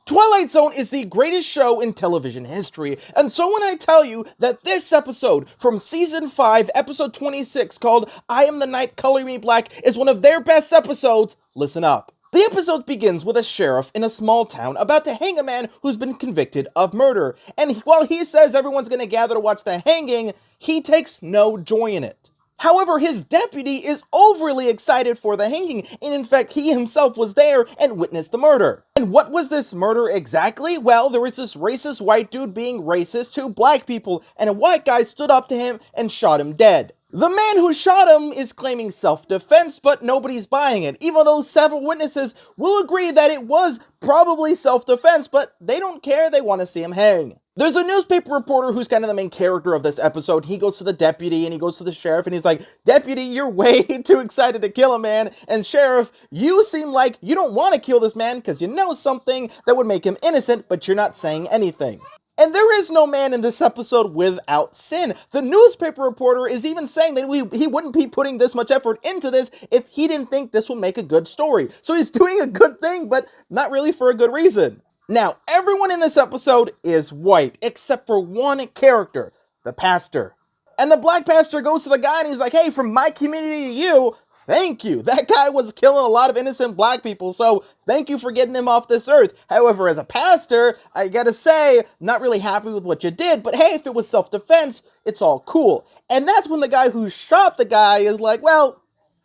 Twilight Zone is the greatest show in television history, and so when I tell you that this episode from Season 5, Episode 26, called I Am the Night, Color Me Black, is one of their best episodes, listen up. The episode begins with a sheriff in a small town about to hang a man who's been convicted of murder, and while he says everyone's gonna gather to watch the hanging, he takes no joy in it. However, his deputy is overly excited for the hanging, and in fact, he himself was there and witnessed the murder. And what was this murder exactly? Well, there was this racist white dude being racist to black people, and a white guy stood up to him and shot him dead. The man who shot him is claiming self-defense, but nobody's buying it, even though several witnesses will agree that it was probably self-defense, but they don't care, they want to see him hang. There's a newspaper reporter who's kind of the main character of this episode. He goes to the deputy and he goes to the sheriff and he's like, "Deputy, you're way too excited to kill a man. And sheriff, you seem like you don't want to kill this man because you know something that would make him innocent, but you're not saying anything." And there is no man in this episode without sin. The newspaper reporter is even saying that he wouldn't be putting this much effort into this if he didn't think this would make a good story. So he's doing a good thing, but not really for a good reason. Now, everyone in this episode is white, except for one character, the pastor. And the black pastor goes to the guy and he's like, "Hey, from my community to you, thank you. That guy was killing a lot of innocent black people, so thank you for getting him off this earth. However, as a pastor, I gotta say, not really happy with what you did, but hey, if it was self-defense, it's all cool." And that's when the guy who shot the guy is like, "Well,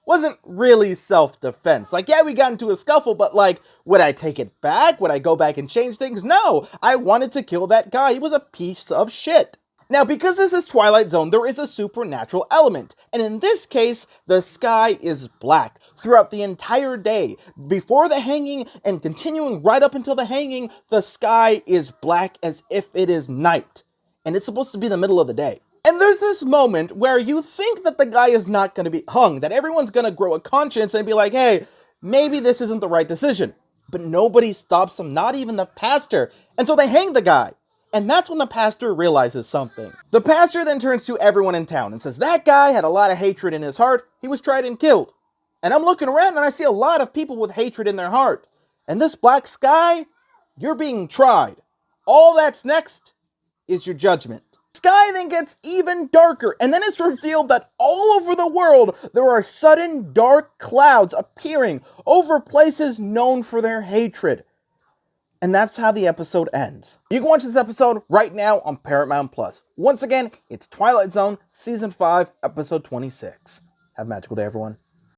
wasn't really self-defense. Like, yeah, we got into a scuffle, but like, would I take it back? Would I go back and change things? No, I wanted to kill that guy. He was a piece of shit." Now, because this is Twilight Zone, there is a supernatural element, and in this case, the sky is black throughout the entire day. Before the hanging and continuing right up until the hanging, the sky is black as if it is night, and it's supposed to be the middle of the day. And there's this moment where you think that the guy is not going to be hung, that everyone's going to grow a conscience and be like, "Hey, maybe this isn't the right decision." But nobody stops him, not even the pastor. And so they hang the guy. And that's when the pastor realizes something. The pastor then turns to everyone in town and says, "That guy had a lot of hatred in his heart. He was tried and killed. And I'm looking around and I see a lot of people with hatred in their heart. And this black sky, you're being tried. All that's next is your judgment." Sky then gets even darker, and then it's revealed that all over the world, there are sudden dark clouds appearing over places known for their hatred. And that's how the episode ends. You can watch this episode right now on Paramount+. Once again, it's Twilight Zone, Season 5, Episode 26. Have a magical day, everyone.